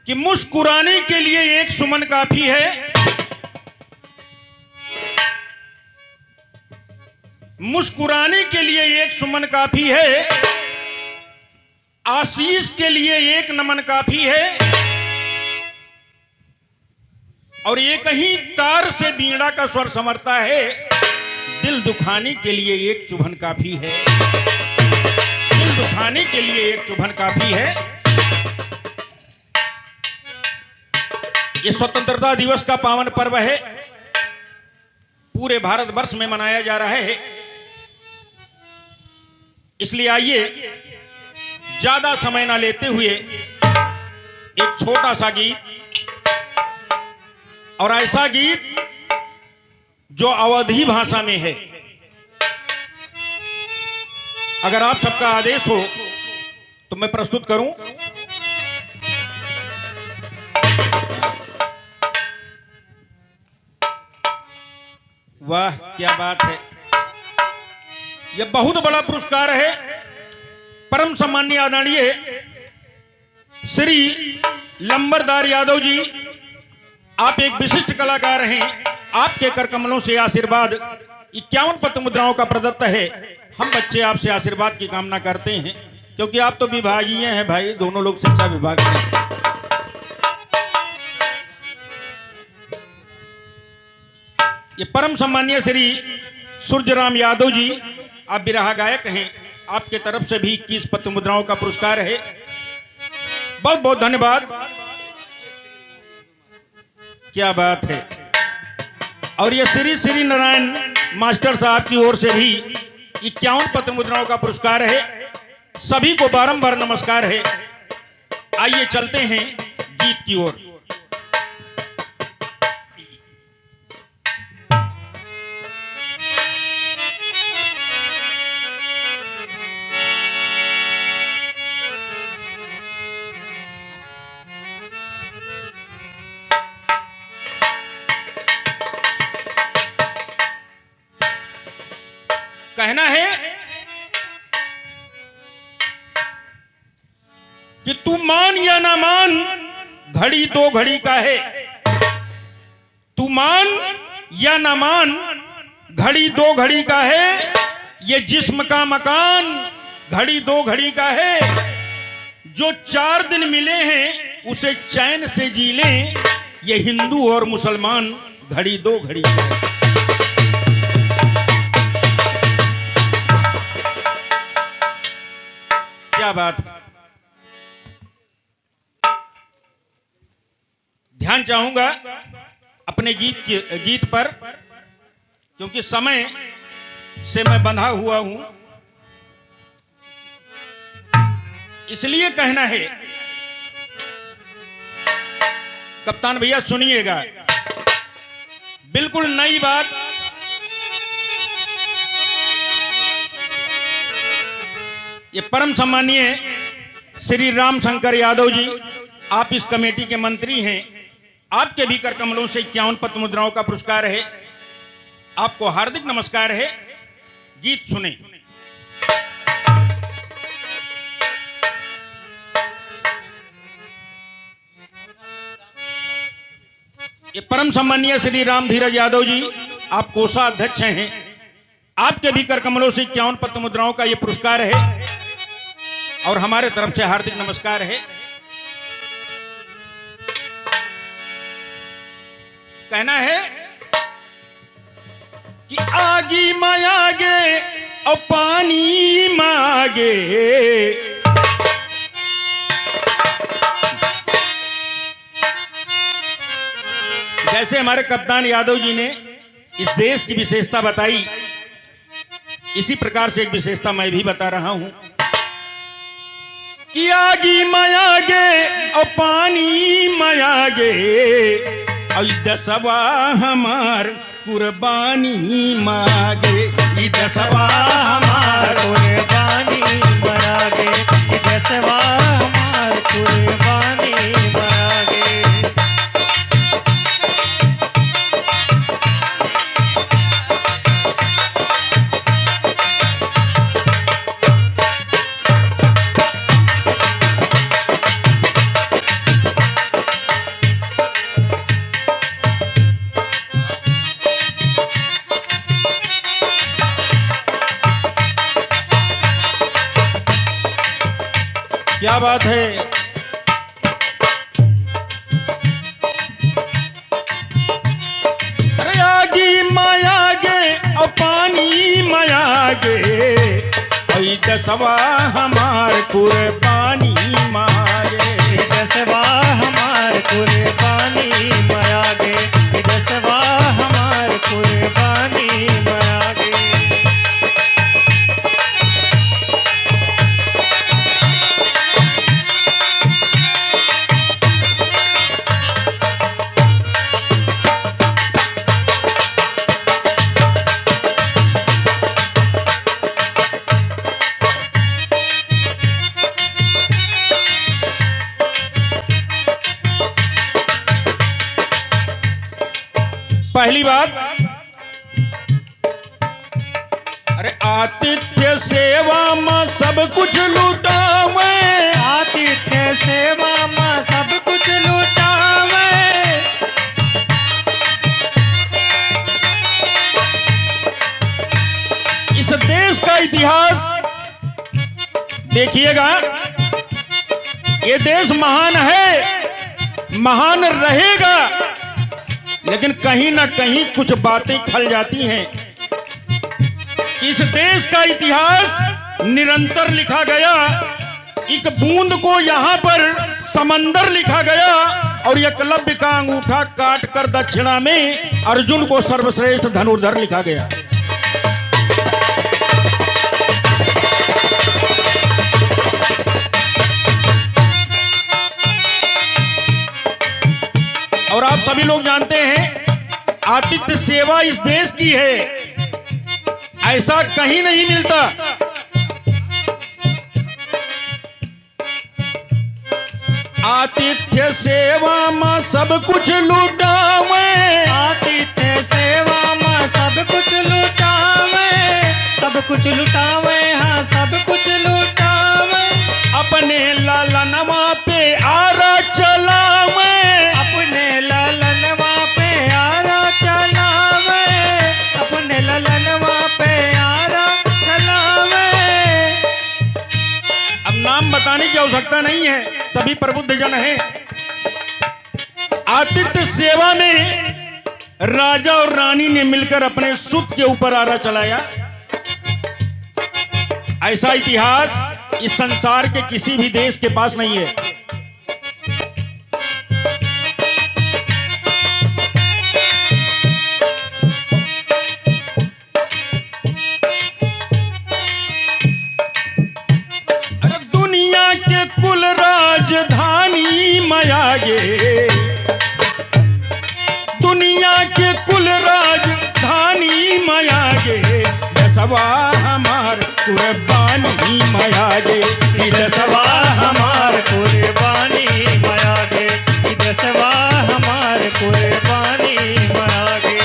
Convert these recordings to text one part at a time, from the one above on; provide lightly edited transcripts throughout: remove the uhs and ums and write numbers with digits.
कि मुस्कुराने के लिए एक सुमन काफी है, मुस्कुराने के लिए एक सुमन काफी है, आशीष के लिए एक नमन काफी है, और एक ही तार से बीड़ा का स्वर समरता है, दिल दुखाने के लिए एक चुभन काफी है, दिल दुखाने के लिए एक चुभन काफी है। ये स्वतंत्रता दिवस का पावन पर्व है, पूरे भारतवर्ष में मनाया जा रहा है। इसलिए आइए ज्यादा समय ना लेते हुए एक छोटा सा गीत, और ऐसा गीत जो अवधी भाषा में है, अगर आप सबका आदेश हो तो मैं प्रस्तुत करूं। वाह क्या बात है, यह बहुत बड़ा पुरस्कार है। परम सम्माननीय आदरणीय श्री लंबरदार यादव जी, आप एक विशिष्ट कलाकार हैं। आपके कर कमलों से आशीर्वाद 51 पत्र मुद्राओं का प्रदत्त है। हम बच्चे आपसे आशीर्वाद की कामना करते हैं, क्योंकि आप तो विभागीय हैं भाई, दोनों लोग शिक्षा विभाग में। ये परम सम्माननीय श्री सूर्यराम यादव जी, आप बिरहा गायक हैं, आपके तरफ से भी 21 पत्र मुद्राओं का पुरस्कार है। बहुत बहुत धन्यवाद, क्या बात है। और ये श्री श्री नारायण मास्टर साहब की ओर से भी 51 पत्र मुद्राओं का पुरस्कार है। सभी को बारंबार नमस्कार है। आइए चलते हैं गीत की ओर। कहना है कि तू मान या ना मान, घड़ी दो घड़ी का है। तू मान या ना मान, घड़ी दो घड़ी का है। ये जिस्म का मकान घड़ी दो घड़ी का है। जो 4 दिन मिले हैं उसे चैन से जी लें। ये हिंदू और मुसलमान घड़ी दो घड़ी का है। क्या बात। ध्यान चाहूंगा अपने गीत पर, क्योंकि समय से मैं बंधा हुआ हूं। इसलिए कहना है, कप्तान भैया सुनिएगा, बिल्कुल नई बात। ये परम सम्माननीय श्री राम शंकर यादव जी, आप इस कमेटी के मंत्री हैं। आपके भी कर कमलों से 51 पत्र मुद्राओं का पुरस्कार है। आपको हार्दिक नमस्कार है। गीत सुने। ये परम सम्माननीय श्री राम धीरज यादव जी, आप कोषाध्यक्ष हैं। आपके भी कर कमलों से 51 पत्र मुद्राओं का यह पुरस्कार है, और हमारे तरफ से हार्दिक नमस्कार है। कहना है कि आगी मांगे और पानी मांगे, जैसे हमारे कप्तान यादव जी ने इस देश की विशेषता बताई, इसी प्रकार से एक विशेषता मैं भी बता रहा हूं कि आगी मांगे और पानी मांगे, और दसवा हमार कुर्बानी मांगे। दसवा हमार कुर्बानी मांगे, दसवा हमार कुर्बानी मांगे। बात है। अरे आगी माया गे और पानी माया गे, ऐ दसवा हमार कुर्बानी मांगे। दसवा हमार कुर्बानी मांगे, दसवा हमार कुर्बानी मांगे। पहली बात, अरे आतिथ्य सेवा में सब कुछ लुटावे। आतिथ्य सेवा में सब कुछ लुटावे। इस देश का इतिहास देखिएगा, ये देश महान है, महान रहेगा, लेकिन कहीं ना कहीं कुछ बातें खल जाती हैं। इस देश का इतिहास निरंतर लिखा गया, एक बूंद को यहां पर समंदर लिखा गया, और एकलव्य का अंगूठा काट कर दक्षिणा में अर्जुन को सर्वश्रेष्ठ धनुर्धर लिखा गया। और आप सभी लोग जानते हैं, आतिथ्य सेवा इस देश की है, ऐसा कहीं नहीं मिलता। आतिथ्य सेवा में सब कुछ लुटावे। आतिथ्य सेवा में सब कुछ लुटावे। सब कुछ लुटावे, हाँ सब कुछ लुटावे। अपने लालनवा पे आरा चलावे। अपने लालनवा पे आरा चलावे। अपने लालनवा पे आरा चलावे। अब नाम बताने की आवश्यकता नहीं है, सभी प्रबुद्ध जन हैं। आतिथ्य सेवा में राजा और रानी ने मिलकर अपने सुत के ऊपर आरा चलाया। ऐसा इतिहास इस संसार के किसी भी देश के पास नहीं है। अरे दुनिया के कुल राजधानी माया गे, दुनिया के कुल राजधानी माया गे, दसवा हमार कुर्बानी माया गे, दसवा हमार कुर्बानी मांगे, दसवा हमार कुर्बानी मांगे।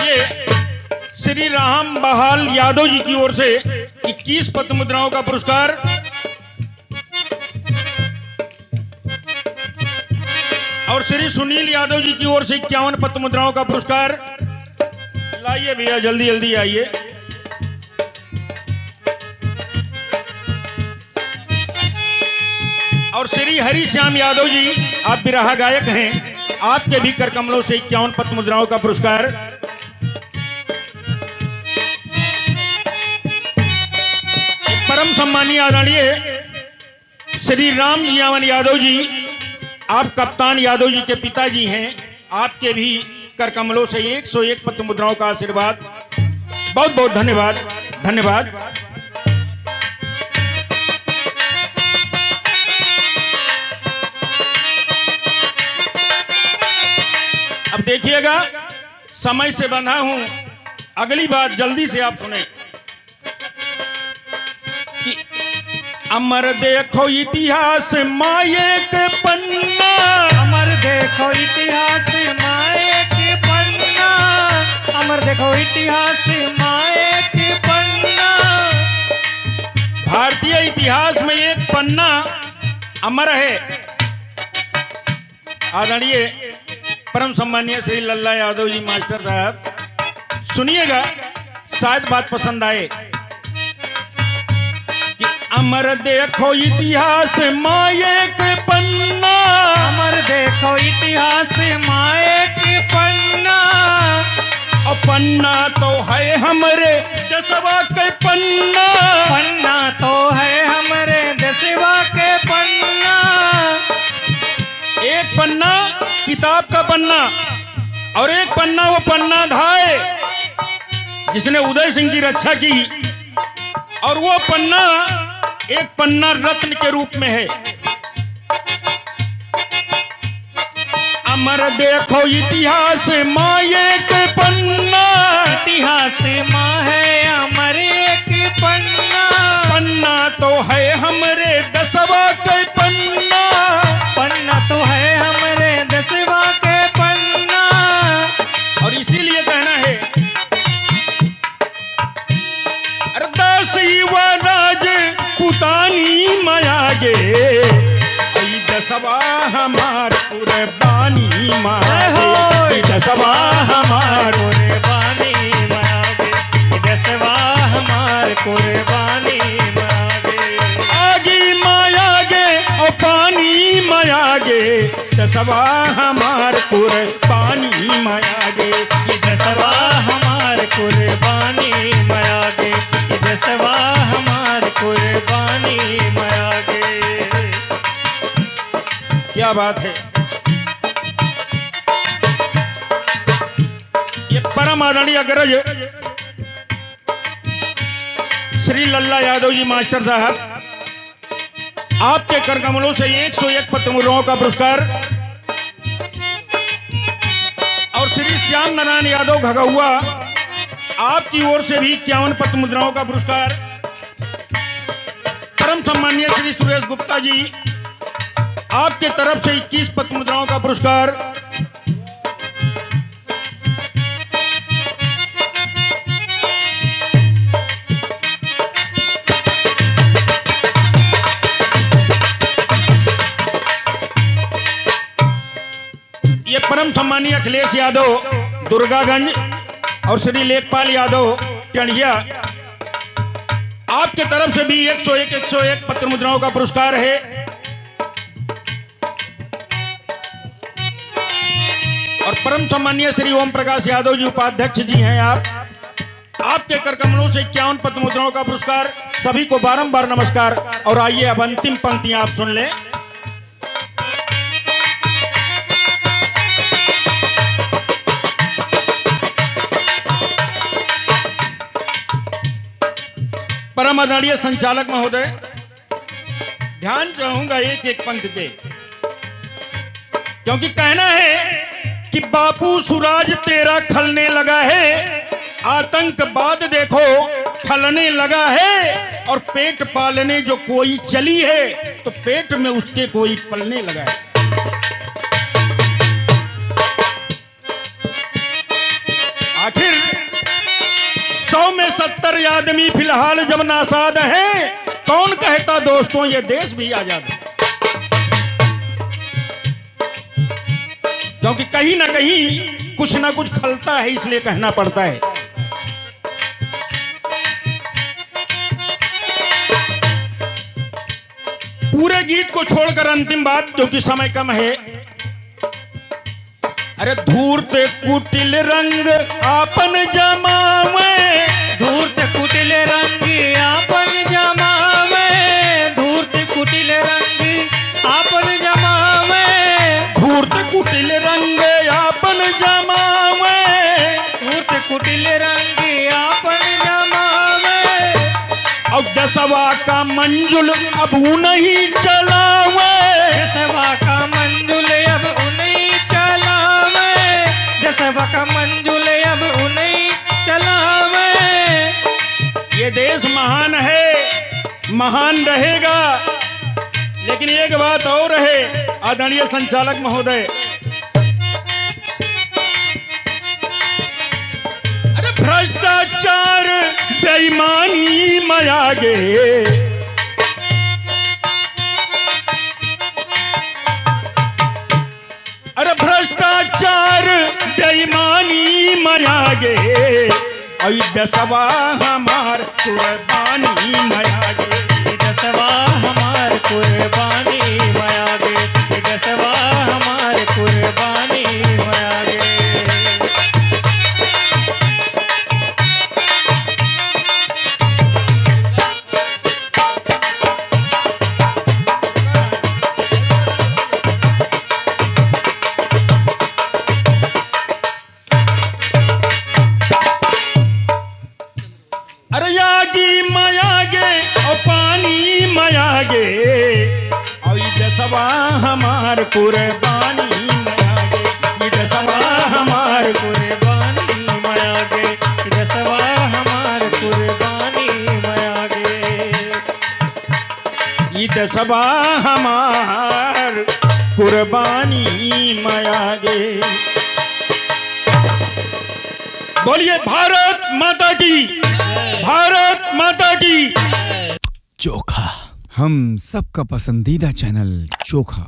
ये श्री राम बहाल यादव जी की ओर से 21 पद्म मुद्राओं का पुरस्कार, और श्री सुनील यादव जी की ओर से 51 पद्म मुद्राओं का पुरस्कार। लाइए भैया, जल्दी जल्दी आइए। और श्री हरि श्याम यादव जी, आप बिरहा गायक हैं, आपके भी कर कमलों से 51 पद्म मुद्राओं का पुरस्कार। परम सम्मानीय आदरणीय श्री राम जियावन यादव जी, आप कप्तान यादव जी के पिताजी हैं, आपके भी कर कमलों से 101 पद्म मुद्राओं का आशीर्वाद। बहुत बहुत धन्यवाद, धन्यवाद। अब देखिएगा, समय से बंधा हूं, अगली बात जल्दी से आप सुने कि अमर देखो इतिहास माये के पन्ना। अमर देखो इतिहास माए के पन्ना। अमर देखो इतिहास माए के पन्ना। भारतीय इतिहास में एक पन्ना अमर है, आदरणीय परम सम्मानीय श्री लल्ला यादव जी मास्टर साहब, सुनिएगा, शायद बात पसंद आए। कि अमर देखो इतिहास माये के पन्ना, अमर देखो इतिहास माए के पन्ना, और पन्ना तो है हमरे दसवा के पन्ना, पन्ना तो है हमरे देशवा के पन्ना। एक पन्ना किताब का पन्ना और एक पन्ना वो पन्ना धाय जिसने उदय सिंह की रक्षा की, और वो पन्ना एक पन्ना रत्न के रूप में है। अमर देखो इतिहास माये के पन्ना, इतिहास माँ है अमर एक पन्ना, पन्ना तो है हमरे दसवा के पन्ना, पन्ना तो है हमरे देशवा के पन्ना। और इसीलिए कहना है, अरे दासी व राज पुतानी माया गे, आई दसवा हमार कुर्बानी मागे, आई दसवा हमार कुर्बानी मांगे, देशवा हमार कुर्बानी मांगे। आगी माया गे और पानी माया गे, दसवा हमार कुर्बानी माया गे, ये देशवा हमार कुर्बानी मांगे, देशवा हमार कुर्बानी मांगे। क्या बात है। ये परम आदरणीय अग्रज श्री लल्ला यादव जी मास्टर साहब, आपके कर कमलों से 101 पत्र मुद्राओं का पुरस्कार, और श्री श्याम नारायण यादव घगहुआ, आपकी ओर से भी 51 पत्र मुद्राओं का पुरस्कार। परम सम्मानीय श्री सुरेश गुप्ता जी, आपके तरफ से 21 पत्र मुद्राओं का पुरस्कार। ये परम सम्मानीय अखिलेश यादव दुर्गागंज और श्री लेखपाल यादव टंडिया, आपके तरफ से भी 101 पत्र मुद्राओं का पुरस्कार है। और परम सम्मानीय श्री ओम प्रकाश यादव जी उपाध्यक्ष जी हैं आप, आपके कर कमलों से 51 पत्र मुद्राओं का पुरस्कार। सभी को बारंबार नमस्कार। और आइए अब अंतिम पंक्तियां आप सुन लें। परम आदरणीय संचालक महोदय, ध्यान चाहूंगा एक एक पंक्ति पे, क्योंकि कहना है कि बापू सुराज तेरा खलने लगा है, आतंकवाद देखो फलने लगा है, और पेट पालने जो कोई चली है तो पेट में उसके कोई पलने लगा है। आखिर 100 में 70 आदमी फिलहाल जब नासाद हैं, कौन कहता दोस्तों ये देश भी आजाद है। क्योंकि कहीं ना कहीं कुछ ना कुछ खलता है, इसलिए कहना पड़ता है। पूरे गीत को छोड़कर अंतिम बात, क्योंकि समय कम है। अरे धूर्त कुटिल रंग आपन जमावे, धूर्त कुटिल रंग आपन जमावे, धूर्त कुटिल रंग आपन जमावे, धूर्त कुटिल रंग आपन जमावे, धूर्त कुटिल रंग आपन जमावे। और दसवा का मंजुल अब नहीं चलावे, दसवा का मंजुल अब उन्हीं चलावे, दसवा का मंजुल अब उन्हीं चलावे। ये देश महान है, महान रहेगा। लेकिन एक बात और है आदरणीय संचालक महोदय, अरे भ्रष्टाचार बेईमानी मयागे, और दसवा हमार कुर्बानी मयागे। दसवा हमार कुर्बानी मयागे, दसवा हमार कुर्बानी मयागे। अरे यागी मयागे और पानी मयागे और दसवा हमार कुर्बानी मयागे। ये दसवा हमार कुर्बानी मयागे, दसवा हमार कुर्बानी मयागे। ये दसवा हमार कुर्बानी मयागे। बोलिए भारत माता की, भारत माता की। चोखा, हम सबका पसंदीदा चैनल चोखा।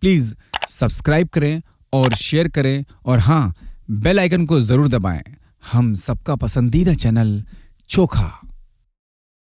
प्लीज सब्सक्राइब करें और शेयर करें और हाँ, बेल आइकन को जरूर दबाएं। हम सबका पसंदीदा चैनल चोखा।